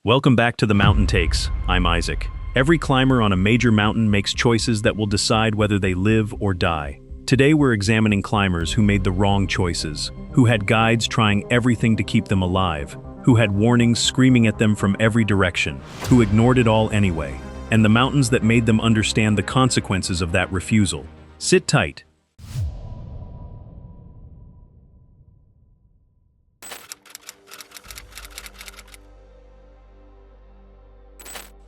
Welcome back to the Mountain Takes. I'm Isaac. Every climber on a major mountain makes choices that will decide whether they live or die. Today we're examining climbers who made the wrong choices, who had guides trying everything to keep them alive, who had warnings screaming at them from every direction, who ignored it all anyway, and the mountains that made them understand the consequences of that refusal. Sit tight.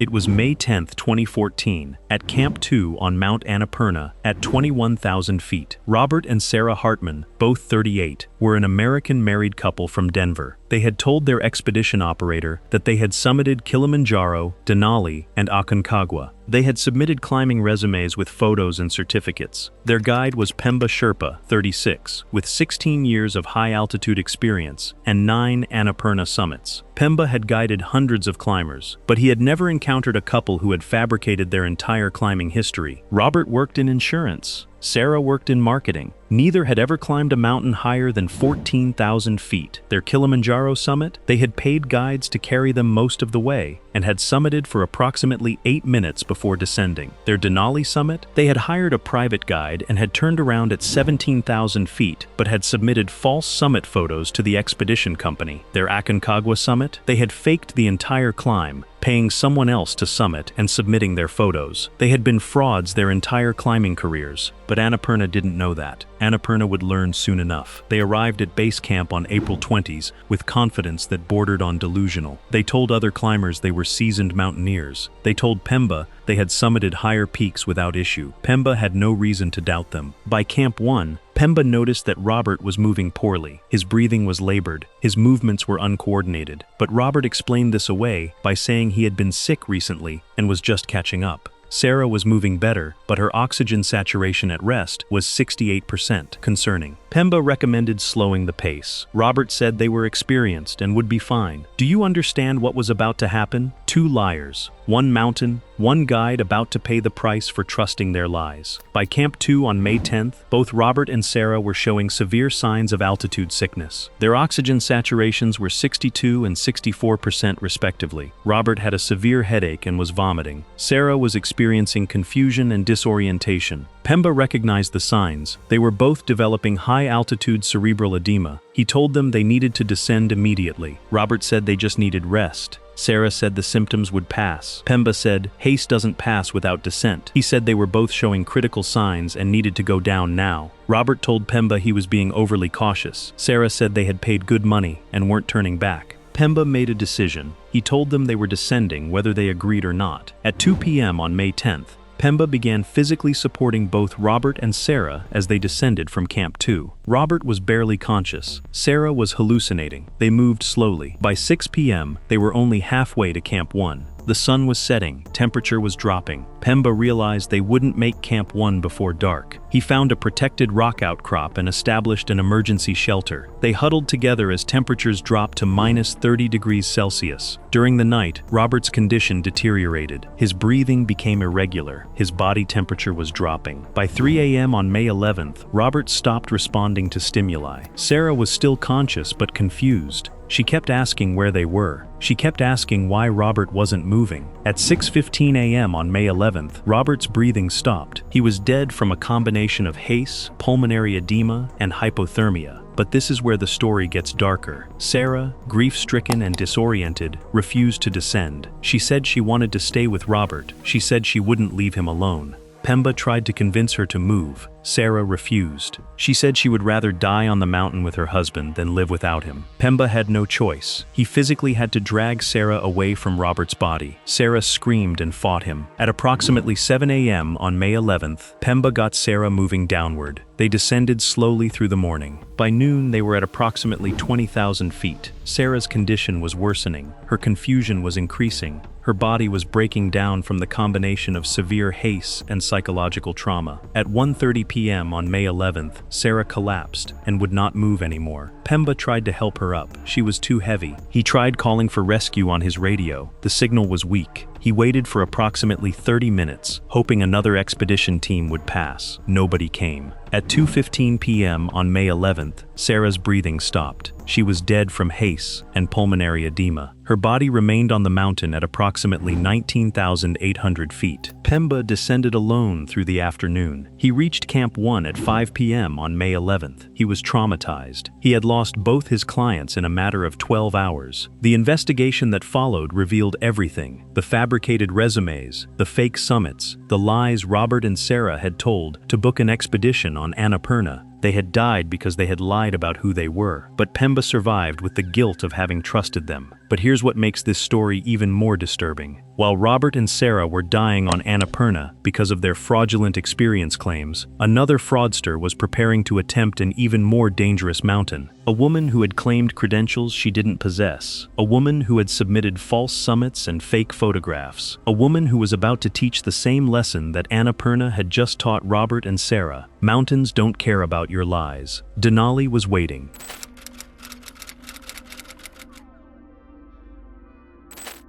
It was May 10, 2014, at Camp 2 on Mount Annapurna at 21,000 feet. Robert and Sarah Hartman, both 38, were an American married couple from Denver. They had told their expedition operator that they had summited Kilimanjaro, Denali, and Aconcagua. They had submitted climbing resumes with photos and certificates. Their guide was Pemba Sherpa, 36, with 16 years of high-altitude experience and 9 Annapurna summits. Pemba had guided hundreds of climbers, but he had never encountered a couple who had fabricated their entire climbing history. Robert worked in insurance. Sarah worked in marketing. Neither had ever climbed a mountain higher than 14,000 feet. Their Kilimanjaro summit, they had paid guides to carry them most of the way and had summited for approximately 8 minutes before descending. Their Denali summit, they had hired a private guide and had turned around at 17,000 feet but had submitted false summit photos to the expedition company. Their Aconcagua summit, they had faked the entire climb, paying someone else to summit and submitting their photos. They had been frauds their entire climbing careers, but Annapurna didn't know that. Annapurna would learn soon enough. They arrived at base camp on April 20s with confidence that bordered on delusional. They told other climbers they were seasoned mountaineers. They told Pemba they had summited higher peaks without issue. Pemba had no reason to doubt them. By Camp 1, Pemba noticed that Robert was moving poorly. His breathing was labored. His movements were uncoordinated. But Robert explained this away by saying he had been sick recently and was just catching up. Sarah was moving better, but her oxygen saturation at rest was 68%, concerning. Pemba recommended slowing the pace. Robert said they were experienced and would be fine. Do you understand what was about to happen? 2 liars, 1 mountain, 1 guide about to pay the price for trusting their lies. By Camp 2 on May 10th, both Robert and Sarah were showing severe signs of altitude sickness. Their oxygen saturations were 62 and 64% respectively. Robert had a severe headache and was vomiting. Sarah was experiencing confusion and disorientation. Pemba recognized the signs. They were both developing high-altitude cerebral edema. He told them they needed to descend immediately. Robert said they just needed rest. Sarah said the symptoms would pass. Pemba said, haste doesn't pass without descent. He said they were both showing critical signs and needed to go down now. Robert told Pemba he was being overly cautious. Sarah said they had paid good money and weren't turning back. Pemba made a decision. He told them they were descending whether they agreed or not. At 2 p.m. on May 10th, Pemba began physically supporting both Robert and Sarah as they descended from Camp 2. Robert was barely conscious. Sarah was hallucinating. They moved slowly. By 6 p.m., they were only halfway to Camp 1. The sun was setting, temperature was dropping. Pemba realized they wouldn't make Camp 1 before dark. He found a protected rock outcrop and established an emergency shelter. They huddled together as temperatures dropped to minus 30 degrees Celsius. During the night, Robert's condition deteriorated. His breathing became irregular. His body temperature was dropping. By 3 a.m. on May 11th, Robert stopped responding to stimuli. Sarah was still conscious but confused. She kept asking where they were. She kept asking why Robert wasn't moving. At 6:15 a.m. on May 11th, Robert's breathing stopped. He was dead from a combination of haze, pulmonary edema, and hypothermia. But this is where the story gets darker. Sarah, grief-stricken and disoriented, refused to descend. She said she wanted to stay with Robert. She said she wouldn't leave him alone. Pemba tried to convince her to move. Sarah refused. She said she would rather die on the mountain with her husband than live without him. Pemba had no choice. He physically had to drag Sarah away from Robert's body. Sarah screamed and fought him. At approximately 7 a.m. on May 11th, Pemba got Sarah moving downward. They descended slowly through the morning. By noon, they were at approximately 20,000 feet. Sarah's condition was worsening. Her confusion was increasing. Her body was breaking down from the combination of severe haze and psychological trauma. At 1:30 p.m. on May 11th, Sarah collapsed and would not move anymore. Pemba tried to help her up. She was too heavy. He tried calling for rescue on his radio. The signal was weak. He waited for approximately 30 minutes, hoping another expedition team would pass. Nobody came. At 2:15 p.m. on May 11th, Sarah's breathing stopped. She was dead from haze and pulmonary edema. Her body remained on the mountain at approximately 19,800 feet. Pemba descended alone through the afternoon. He reached Camp 1 at 5 p.m. on May 11th. He was traumatized. He had lost both his clients in a matter of 12 hours. The investigation that followed revealed everything: the fabricated resumes, the fake summits, the lies Robert and Sarah had told to book an expedition on Annapurna. They had died because they had lied about who they were, but Pemba survived with the guilt of having trusted them. But here's what makes this story even more disturbing. While Robert and Sarah were dying on Annapurna because of their fraudulent experience claims, another fraudster was preparing to attempt an even more dangerous mountain. A woman who had claimed credentials she didn't possess. A woman who had submitted false summits and fake photographs. A woman who was about to teach the same lesson that Annapurna had just taught Robert and Sarah. Mountains don't care about your lies. Denali was waiting.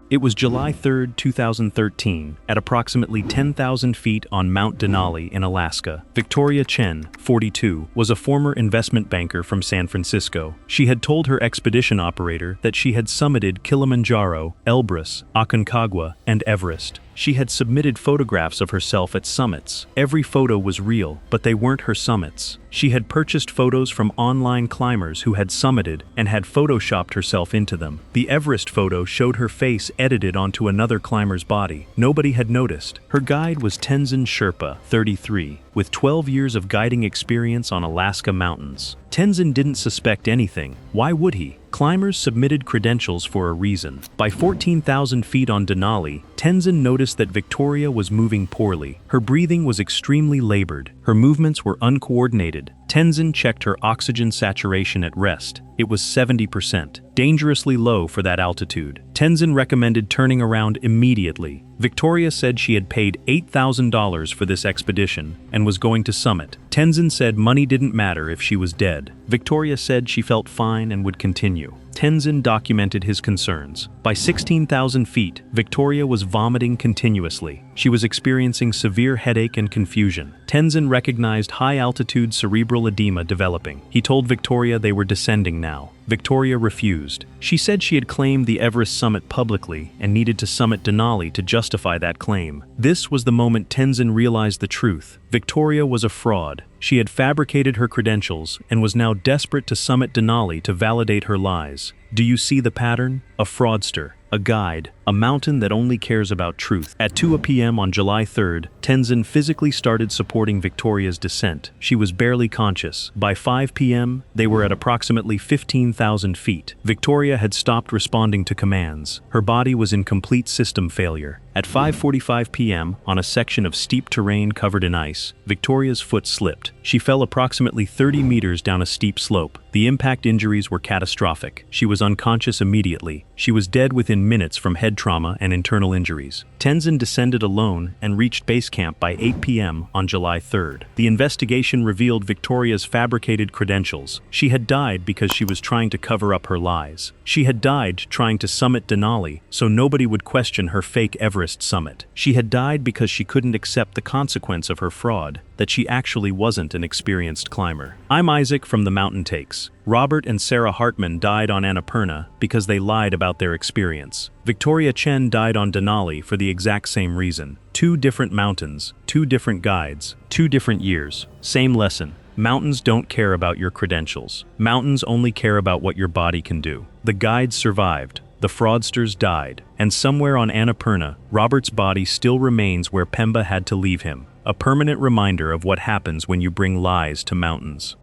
It was July 3, 2013, at approximately 10,000 feet on Mount Denali in Alaska. Victoria Chen, 42, was a former investment banker from San Francisco. She had told her expedition operator that she had summited Kilimanjaro, Elbrus, Aconcagua, and Everest. She had submitted photographs of herself at summits. Every photo was real, but they weren't her summits. She had purchased photos from online climbers who had summited and had photoshopped herself into them. The Everest photo showed her face edited onto another climber's body. Nobody had noticed. Her guide was Tenzin Sherpa, 33, with 12 years of guiding experience on Alaska mountains. Tenzin didn't suspect anything. Why would he? Climbers submitted credentials for a reason. By 14,000 feet on Denali, Tenzin noticed that Victoria was moving poorly. Her breathing was extremely labored. Her movements were uncoordinated. Tenzin checked her oxygen saturation at rest. It was 70%, dangerously low for that altitude. Tenzin recommended turning around immediately. Victoria said she had paid $8,000 for this expedition and was going to summit. Tenzin said money didn't matter if she was dead. Victoria said she felt fine and would continue. Tenzin documented his concerns. By 16,000 feet, Victoria was vomiting continuously. She was experiencing severe headache and confusion. Tenzin recognized high-altitude cerebral edema developing. He told Victoria they were descending now. Victoria refused. She said she had claimed the Everest summit publicly and needed to summit Denali to justify that claim. This was the moment Tenzin realized the truth. Victoria was a fraud. She had fabricated her credentials and was now desperate to summit Denali to validate her lies. Do you see the pattern? A fraudster, a guide, a mountain that only cares about truth. At 2 p.m. on July 3rd, Tenzin physically started supporting Victoria's descent. She was barely conscious. By 5 p.m., they were at approximately 15,000 feet. Victoria had stopped responding to commands. Her body was in complete system failure. At 5:45 p.m., on a section of steep terrain covered in ice, Victoria's foot slipped. She fell approximately 30 meters down a steep slope. The impact injuries were catastrophic. She was unconscious immediately. She was dead within minutes from head trauma and internal injuries. Tenzin descended alone and reached base camp by 8 p.m. on July 3rd. The investigation revealed Victoria's fabricated credentials. She had died because she was trying to cover up her lies. She had died trying to summit Denali so nobody would question her fake Everest summit. She had died because she couldn't accept the consequence of her fraud, that she actually wasn't an experienced climber. I'm Isaac from the Mountain Takes. Robert and Sarah Hartman died on Annapurna because they lied about their experience. Victoria Chen died on Denali for the exact same reason. 2 different mountains, 2 different guides, 2 different years. Same lesson. Mountains don't care about your credentials. Mountains only care about what your body can do. The guides survived. The fraudsters died. And somewhere on Annapurna, Robert's body still remains where Pemba had to leave him. A permanent reminder of what happens when you bring lies to mountains.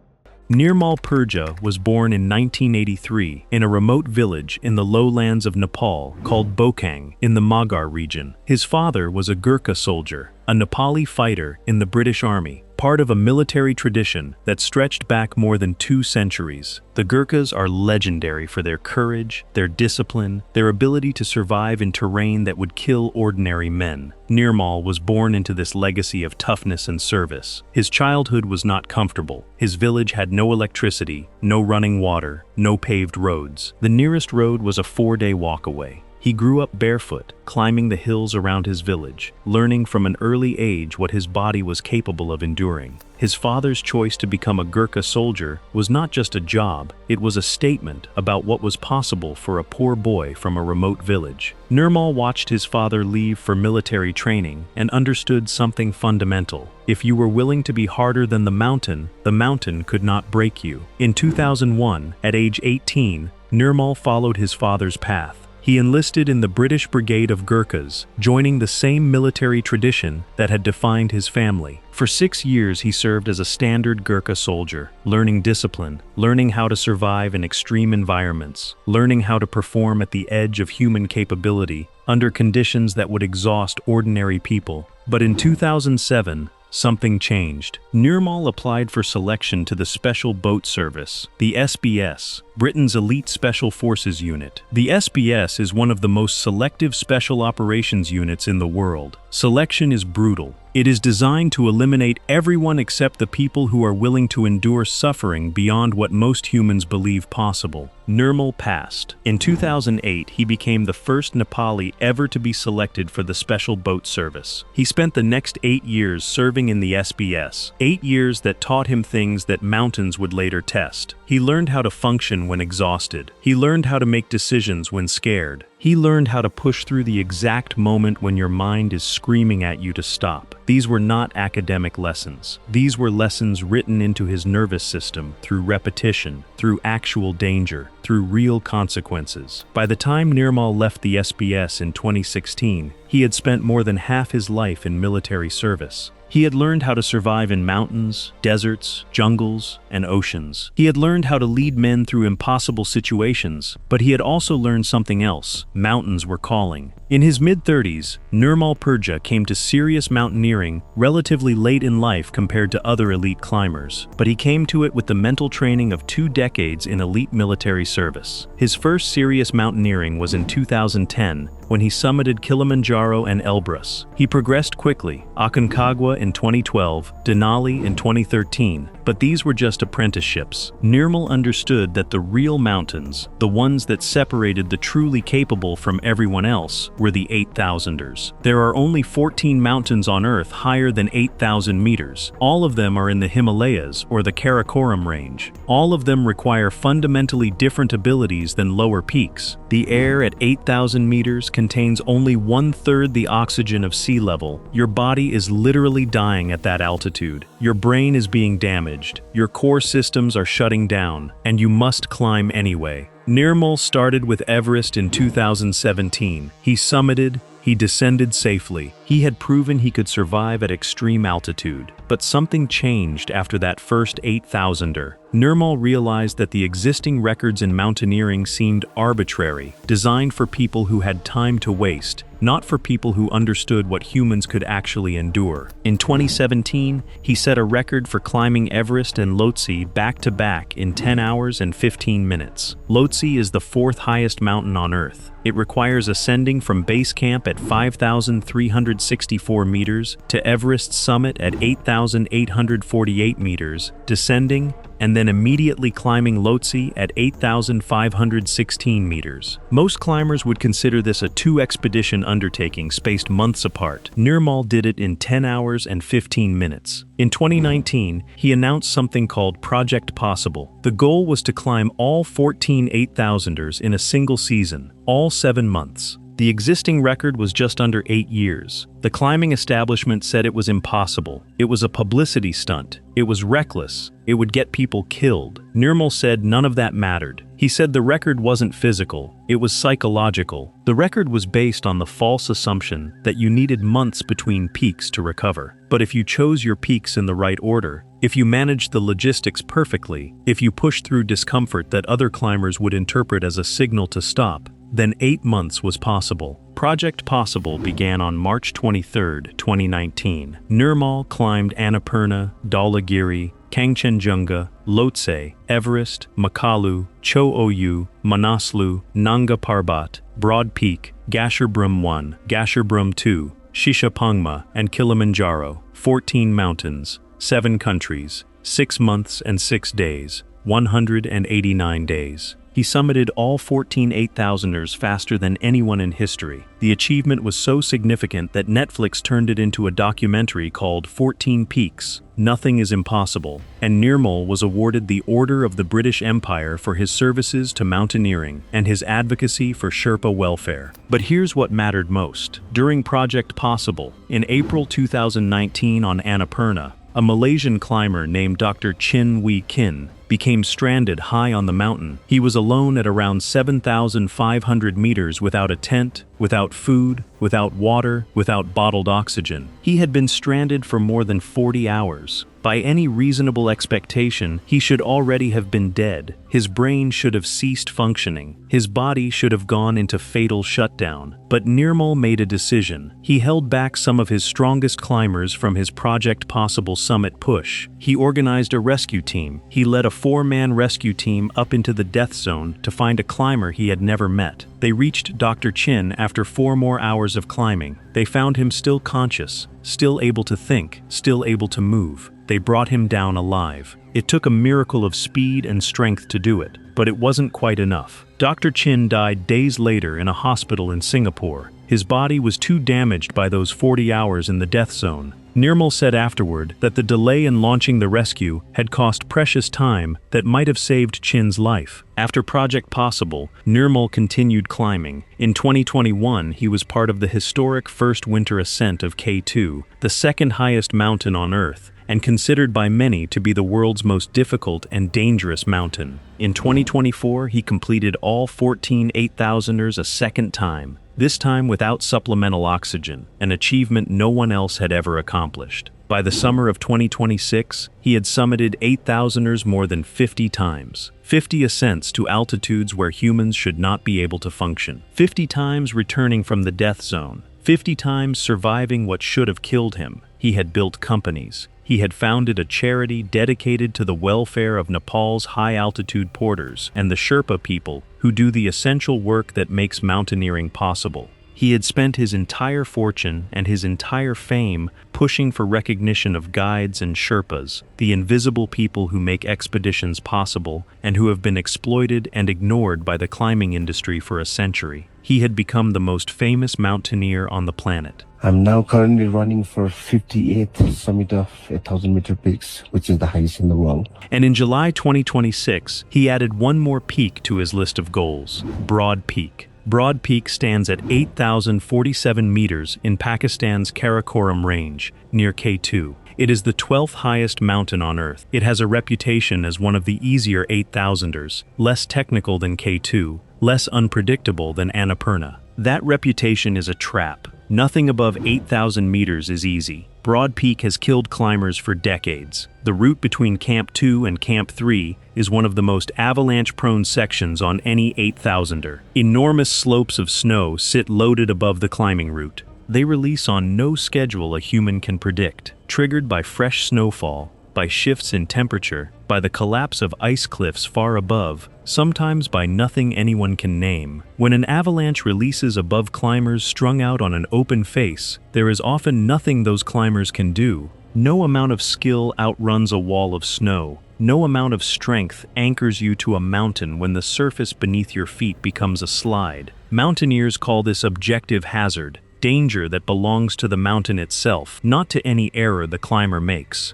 Nirmal Purja was born in 1983 in a remote village in the lowlands of Nepal called Bokang in the Magar region. His father was a Gurkha soldier, a Nepali fighter in the British Army, part of a military tradition that stretched back more than 2 centuries. The Gurkhas are legendary for their courage, their discipline, their ability to survive in terrain that would kill ordinary men. Nirmal was born into this legacy of toughness and service. His childhood was not comfortable. His village had no electricity, no running water, no paved roads. The nearest road was a 4-day walk away. He grew up barefoot, climbing the hills around his village, learning from an early age what his body was capable of enduring. His father's choice to become a Gurkha soldier was not just a job, it was a statement about what was possible for a poor boy from a remote village. Nirmal watched his father leave for military training and understood something fundamental. If you were willing to be harder than the mountain could not break you. In 2001, at age 18, Nirmal followed his father's path. He enlisted in the British Brigade of Gurkhas, joining the same military tradition that had defined his family. For 6 years he served as a standard Gurkha soldier, learning discipline, learning how to survive in extreme environments, learning how to perform at the edge of human capability, under conditions that would exhaust ordinary people. But in 2007, something changed. Nirmal applied for selection to the Special Boat Service, the SBS, Britain's elite special forces unit. The SBS is one of the most selective special operations units in the world. Selection is brutal. It is designed to eliminate everyone except the people who are willing to endure suffering beyond what most humans believe possible. Nirmal passed. In 2008, he became the first Nepali ever to be selected for the Special Boat Service. He spent the next 8 years serving in the SBS, 8 years that taught him things that mountains would later test. He learned how to function when exhausted. He learned how to make decisions when scared. He learned how to push through the exact moment when your mind is screaming at you to stop. These were not academic lessons. These were lessons written into his nervous system through repetition, through actual danger, through real consequences. By the time Nirmal left the SBS in 2016, he had spent more than half his life in military service. He had learned how to survive in mountains, deserts, jungles, and oceans. He had learned how to lead men through impossible situations, but he had also learned something else. Mountains were calling. In his mid-30s, Nirmal Purja came to serious mountaineering relatively late in life compared to other elite climbers, but he came to it with the mental training of 2 decades in elite military service. His first serious mountaineering was in 2010, when he summited Kilimanjaro and Elbrus. He progressed quickly, Aconcagua in 2012, Denali in 2013, but these were just apprenticeships. Nirmal understood that the real mountains, the ones that separated the truly capable from everyone else, were the 8,000ers. There are only 14 mountains on Earth higher than 8,000 meters. All of them are in the Himalayas or the Karakoram range. All of them require fundamentally different abilities than lower peaks. The air at 8,000 meters contains only 1/3 the oxygen of sea level. Your body is literally dying at that altitude. Your brain is being damaged. Your core systems are shutting down, and you must climb anyway. Nirmal started with Everest in 2017. He summited, he descended safely. He had proven he could survive at extreme altitude. But something changed after that first 8,000er. Nirmal realized that the existing records in mountaineering seemed arbitrary, designed for people who had time to waste, not for people who understood what humans could actually endure. In 2017, he set a record for climbing Everest and Lhotse back-to-back in 10 hours and 15 minutes. Lhotse is the 4th highest mountain on Earth. It requires ascending from base camp at 5,364 meters to Everest's summit at 8,848 meters, descending, and then immediately climbing Lhotse at 8,516 meters. Most climbers would consider this a 2-expedition undertaking spaced months apart. Nirmal did it in 10 hours and 15 minutes. In 2019, he announced something called Project Possible. The goal was to climb all 14 8,000ers in a single season, all 7 months. The existing record was just under 8 years. The climbing establishment said it was impossible. It was a publicity stunt. It was reckless. It would get people killed. Nirmal said none of that mattered. He said the record wasn't physical, it was psychological. The record was based on the false assumption that you needed months between peaks to recover. But if you chose your peaks in the right order, if you managed the logistics perfectly, if you pushed through discomfort that other climbers would interpret as a signal to stop, then 8 months was possible. Project Possible began on March 23, 2019. Nirmal climbed Annapurna, Dhaulagiri, Kangchenjunga, Lhotse, Everest, Makalu, Cho Oyu, Manaslu, Nanga Parbat, Broad Peak, Gasherbrum 1, Gasherbrum 2, Shishapangma, and Kilimanjaro. 14 mountains, 7 countries, 6 months and 6 days, 189 days. He summited all 14 8,000ers faster than anyone in history. The achievement was so significant that Netflix turned it into a documentary called 14 Peaks, Nothing is Impossible, and Nirmal was awarded the Order of the British Empire for his services to mountaineering and his advocacy for Sherpa welfare. But here's what mattered most. During Project Possible, in April 2019 on Annapurna, a Malaysian climber named Dr. Chin Wee Kin became stranded high on the mountain. He was alone at around 7,500 meters without a tent, without food, without water, without bottled oxygen. He had been stranded for more than 40 hours. By any reasonable expectation, he should already have been dead. His brain should have ceased functioning. His body should have gone into fatal shutdown. But Nirmal made a decision. He held back some of his strongest climbers from his Project Possible summit push. He organized a rescue team. He led a 4-man rescue team up into the death zone to find a climber he had never met. They reached Dr. Chin after 4 more hours of climbing. They found him still conscious, still able to think, still able to move. They brought him down alive. It took a miracle of speed and strength to do it, but it wasn't quite enough. Dr. Chin died days later in a hospital in Singapore. His body was too damaged by those 40 hours in the death zone. Nirmal said afterward that the delay in launching the rescue had cost precious time that might have saved Chin's life. After Project Possible, Nirmal continued climbing. In 2021, he was part of the historic first winter ascent of K2, the second highest mountain on Earth, and considered by many to be the world's most difficult and dangerous mountain. In 2024, he completed all 14 8,000ers a second time, this time without supplemental oxygen, an achievement no one else had ever accomplished. By the summer of 2026, he had summited 8,000ers more than 50 times. 50 ascents to altitudes where humans should not be able to function. 50 times returning from the death zone. 50 times surviving what should have killed him. He had built companies. He had founded a charity dedicated to the welfare of Nepal's high-altitude porters and the Sherpa people who do the essential work that makes mountaineering possible. He had spent his entire fortune and his entire fame pushing for recognition of guides and Sherpas, the invisible people who make expeditions possible and who have been exploited and ignored by the climbing industry for a century. He had become the most famous mountaineer on the planet. I'm now currently running for 58th summit of 1,000-meter peaks, which is the highest in the world. And in July 2026, he added one more peak to his list of goals, Broad Peak. Broad Peak stands at 8,047 meters in Pakistan's Karakoram Range, near K2. It is the 12th highest mountain on Earth. It has a reputation as one of the easier 8,000ers, less technical than K2, less unpredictable than Annapurna. That reputation is a trap. Nothing above 8,000 meters is easy. Broad Peak has killed climbers for decades. The route between Camp 2 and Camp 3 is one of the most avalanche-prone sections on any 8,000er. Enormous slopes of snow sit loaded above the climbing route. They release on no schedule a human can predict, triggered by fresh snowfall, by shifts in temperature, by the collapse of ice cliffs far above, sometimes by nothing anyone can name. When an avalanche releases above climbers strung out on an open face, there is often nothing those climbers can do. No amount of skill outruns a wall of snow. No amount of strength anchors you to a mountain when the surface beneath your feet becomes a slide. Mountaineers call this objective hazard, danger that belongs to the mountain itself, not to any error the climber makes.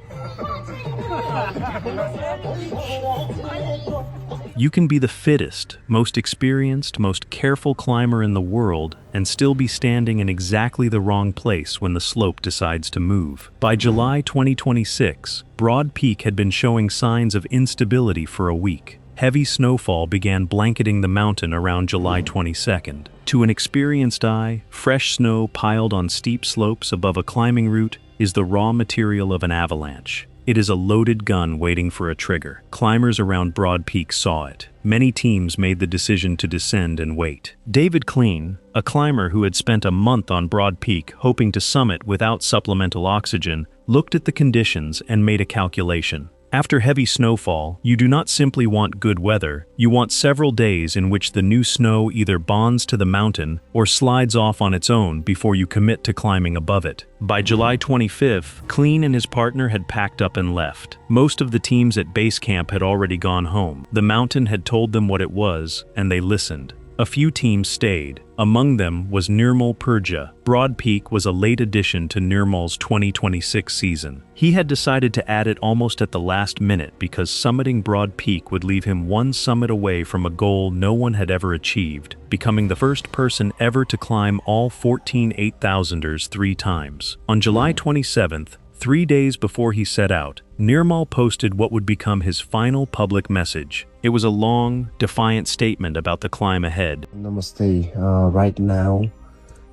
You can be the fittest, most experienced, most careful climber in the world and still be standing in exactly the wrong place when the slope decides to move. By July 2026, Broad Peak had been showing signs of instability for a week. Heavy snowfall began blanketing the mountain around July 22nd. To an experienced eye, fresh snow piled on steep slopes above a climbing route is the raw material of an avalanche. It is a loaded gun waiting for a trigger. Climbers around Broad Peak saw it. Many teams made the decision to descend and wait. David Kleen, a climber who had spent a month on Broad Peak hoping to summit without supplemental oxygen, looked at the conditions and made a calculation. After heavy snowfall, you do not simply want good weather, you want several days in which the new snow either bonds to the mountain or slides off on its own before you commit to climbing above it. By July 25th, Klein and his partner had packed up and left. Most of the teams at base camp had already gone home. The mountain had told them what it was, and they listened. A few teams stayed. Among them was Nirmal Purja. Broad Peak was a late addition to Nirmal's 2026 season. He had decided to add it almost at the last minute because summiting Broad Peak would leave him one summit away from a goal no one had ever achieved, becoming the first person ever to climb all 14 8,000ers 3 times. On July 27th, 3 days before he set out, Nirmal posted what would become his final public message. It was a long, defiant statement about the climb ahead. Namaste. Right now,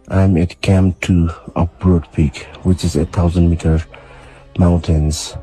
I'm at Camp 2 of Broad Peak, which is 1,000-meter mountains.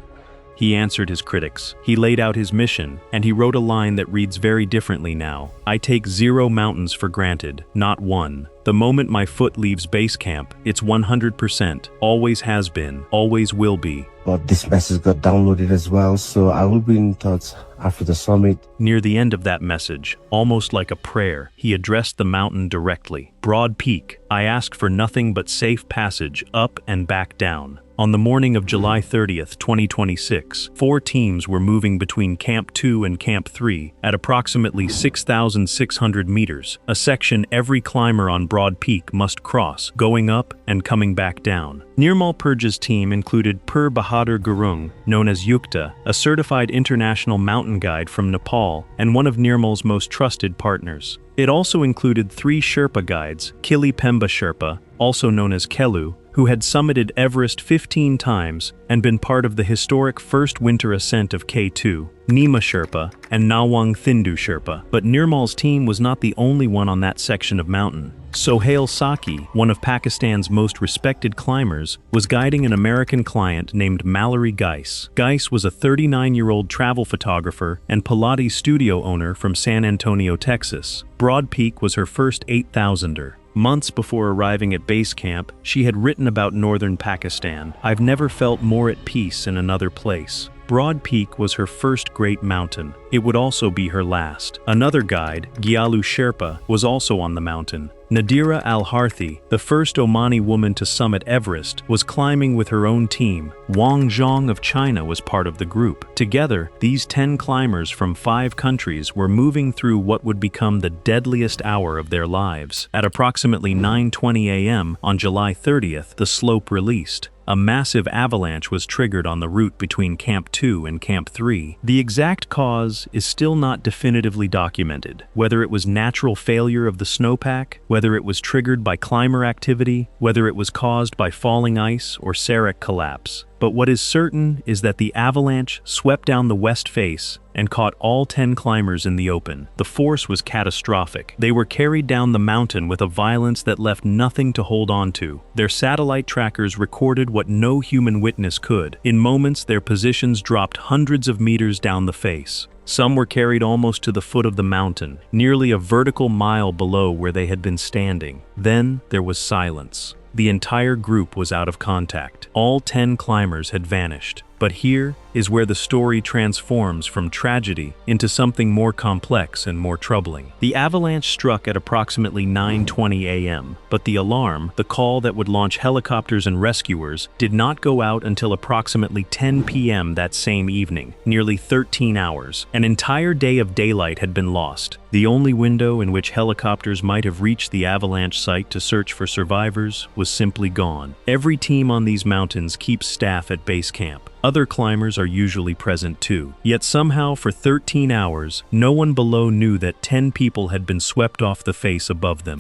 He answered his critics. He laid out his mission, and he wrote a line that reads very differently now. I take 0 mountains for granted, not one. The moment my foot leaves base camp, it's 100%, always has been, always will be. But this message got downloaded as well, so I will be in touch after the summit. Near the end of that message, almost like a prayer, he addressed the mountain directly. Broad Peak, I ask for nothing but safe passage up and back down. On the morning of July 30th, 2026, 4 teams were moving between Camp 2 and Camp 3 at approximately 6,600 meters, a section every climber on Broad Peak must cross, going up and coming back down. Nirmal Purja's team included Pur Bahadur Gurung, known as Yukta, a certified international mountain guide from Nepal and one of Nirmal's most trusted partners. It also included 3 Sherpa guides, Kili Pemba Sherpa, also known as Kelu, who had summited Everest 15 times and been part of the historic first winter ascent of K2, Nima Sherpa, and Nawang Thindu Sherpa. But Nirmal's team was not the only one on that section of mountain. Sohail Saki, one of Pakistan's most respected climbers, was guiding an American client named Mallory Geis. Geis was a 39-year-old travel photographer and Pilates studio owner from San Antonio, Texas. Broad Peak was her first 8,000er. Months before arriving at base camp, she had written about northern Pakistan. I've never felt more at peace in another place. Broad Peak was her first great mountain. It would also be her last. Another guide, Gyalu Sherpa, was also on the mountain. Nadira Al-Harthi, the first Omani woman to summit Everest, was climbing with her own team. Wang Zhang of China was part of the group. Together, these 10 climbers from 5 countries were moving through what would become the deadliest hour of their lives. At approximately 9:20 a.m. on July 30th, the slope released. A massive avalanche was triggered on the route between Camp 2 and Camp 3. The exact cause is still not definitively documented. Whether it was natural failure of the snowpack, whether it was triggered by climber activity, whether it was caused by falling ice or xeric collapse. But what is certain is that the avalanche swept down the west face and caught all 10 climbers in the open. The force was catastrophic. They were carried down the mountain with a violence that left nothing to hold on to. Their satellite trackers recorded what no human witness could. In moments, their positions dropped hundreds of meters down the face. Some were carried almost to the foot of the mountain, nearly a vertical mile below where they had been standing. Then there was silence. The entire group was out of contact. All 10 climbers had vanished. But here is where the story transforms from tragedy into something more complex and more troubling. The avalanche struck at approximately 9:20 a.m., but the alarm, the call that would launch helicopters and rescuers, did not go out until approximately 10 p.m. that same evening, nearly 13 hours. An entire day of daylight had been lost. The only window in which helicopters might have reached the avalanche site to search for survivors was simply gone. Every team on these mountains keeps staff at base camp. Other climbers are usually present too. Yet somehow for 13 hours, no one below knew that 10 people had been swept off the face above them.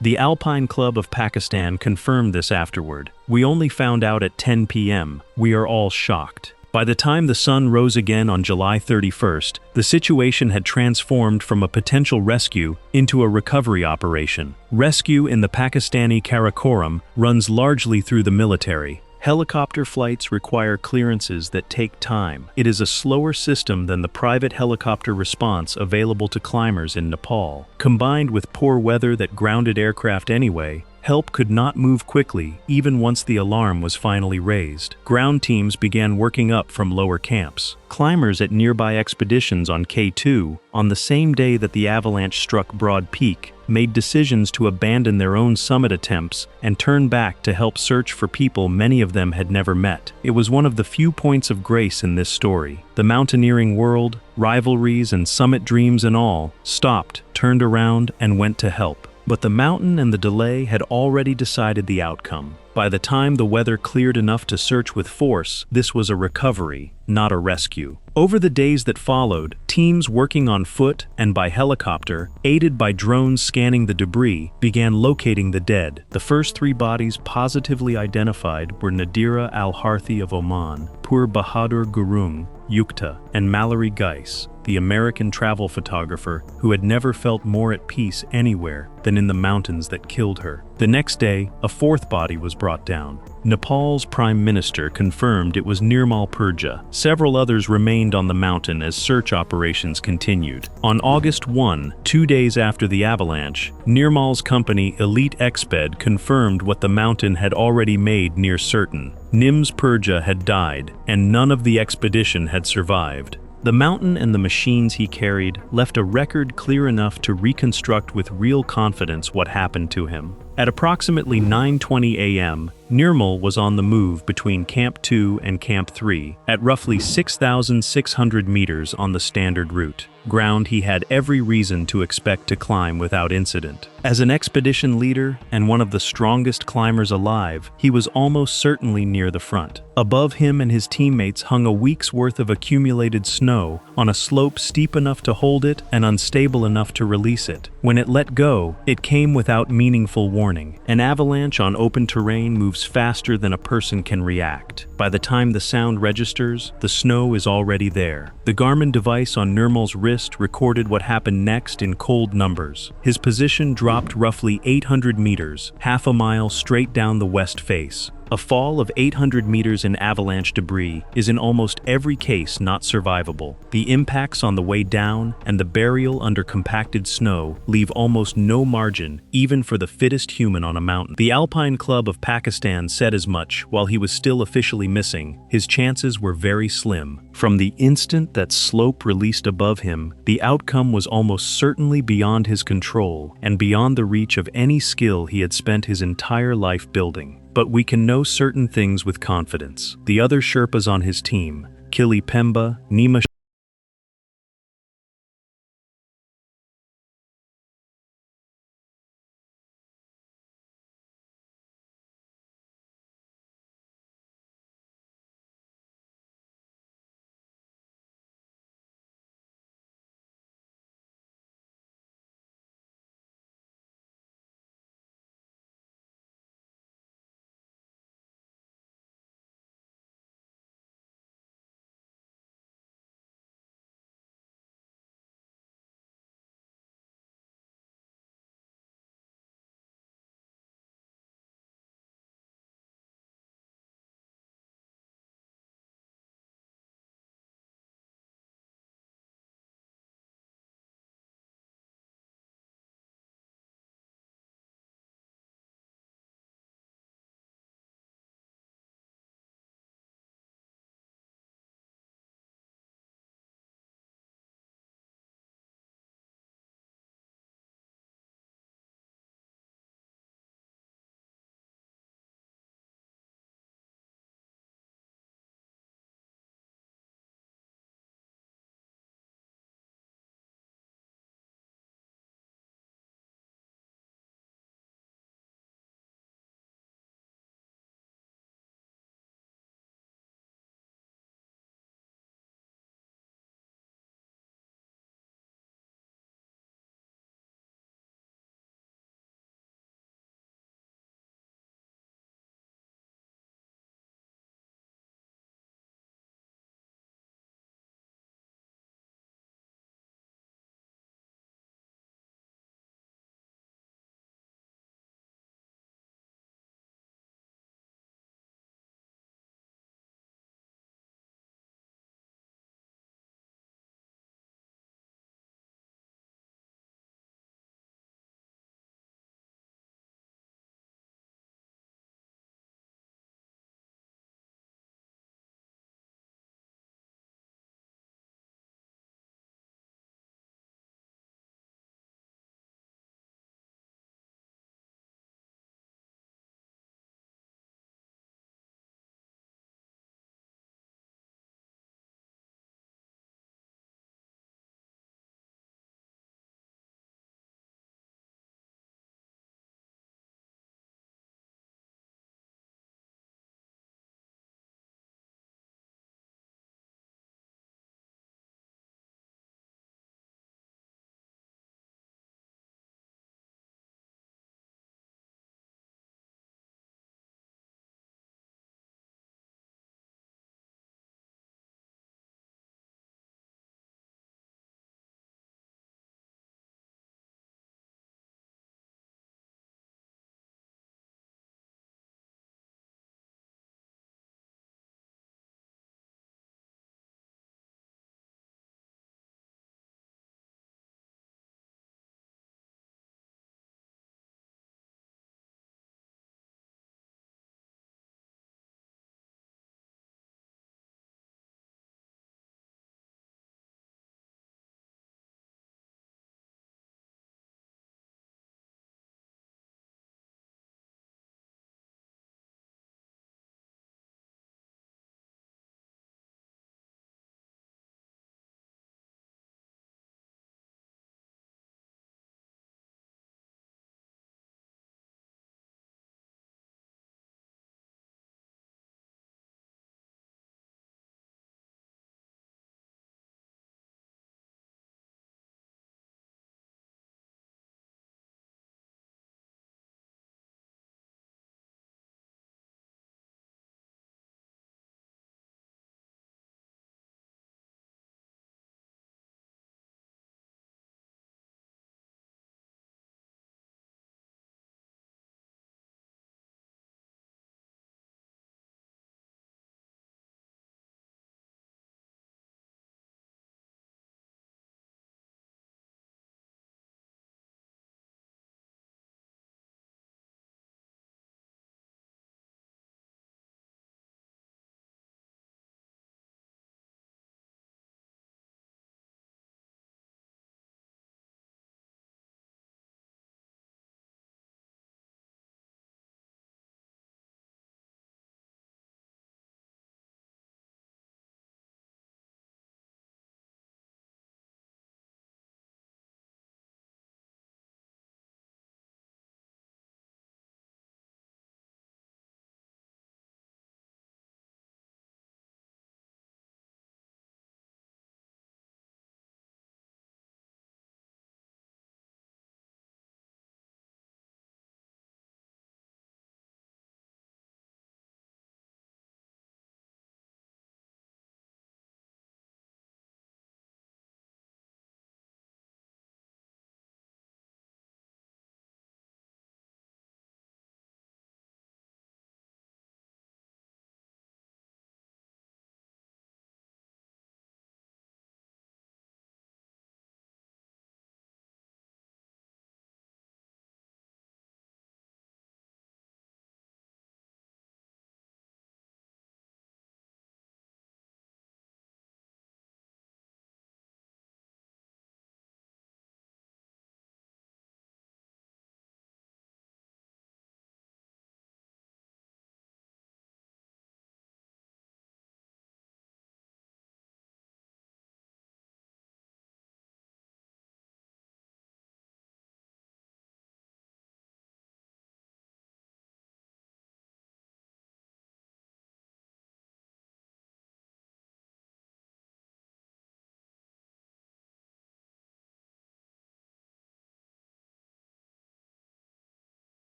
The Alpine Club of Pakistan confirmed this afterward. We only found out at 10 p.m. We are all shocked. By the time the sun rose again on July 31st, the situation had transformed from a potential rescue into a recovery operation. Rescue in the Pakistani Karakoram runs largely through the military. Helicopter flights require clearances that take time. It is a slower system than the private helicopter response available to climbers in Nepal. Combined with poor weather that grounded aircraft anyway, Help could not move quickly, even once the alarm was finally raised. Ground teams began working up from lower camps. Climbers at nearby expeditions on K2, on the same day that the avalanche struck Broad Peak, made decisions to abandon their own summit attempts and turn back to help search for people many of them had never met. It was one of the few points of grace in this story. The mountaineering world, rivalries and summit dreams and all, stopped, turned around, and went to help. But the mountain and the delay had already decided the outcome. By the time the weather cleared enough to search with force, this was a recovery, not a rescue. Over the days that followed, teams working on foot and by helicopter, aided by drones scanning the debris, began locating the dead. The first 3 bodies positively identified were Nadira Al-Harthi of Oman, Pur Bahadur Gurung, Yukta, and Mallory Geis, the American travel photographer who had never felt more at peace anywhere than in the mountains that killed her. The next day, a 4th body was brought down. Nepal's prime minister confirmed it was Nirmal Purja. Several others remained on the mountain as search operations continued. On August 1, 2 days after the avalanche, Nirmal's company Elite Exped confirmed what the mountain had already made near certain. Nims Purja had died, and none of the expedition had survived. The mountain and the machines he carried left a record clear enough to reconstruct with real confidence what happened to him. At approximately 9:20 a.m., Nirmal was on the move between Camp 2 and Camp 3 at roughly 6,600 meters on the standard route, ground he had every reason to expect to climb without incident. As an expedition leader and one of the strongest climbers alive, he was almost certainly near the front. Above him and his teammates hung a week's worth of accumulated snow on a slope steep enough to hold it and unstable enough to release it. When it let go, it came without meaningful warning. An avalanche on open terrain moves faster than a person can react. By the time the sound registers, the snow is already there. The Garmin device on Nirmal's wrist recorded what happened next in cold numbers. His position dropped roughly 800 meters, half a mile straight down the west face. A fall of 800 meters in avalanche debris is in almost every case not survivable. The impacts on the way down and the burial under compacted snow leave almost no margin, even for the fittest human on a mountain. The Alpine Club of Pakistan said as much while he was still officially missing. His chances were very slim. From the instant that slope released above him, the outcome was almost certainly beyond his control and beyond the reach of any skill he had spent his entire life building. But we can know certain things with confidence. The other Sherpas on his team, Kili Pemba, Nima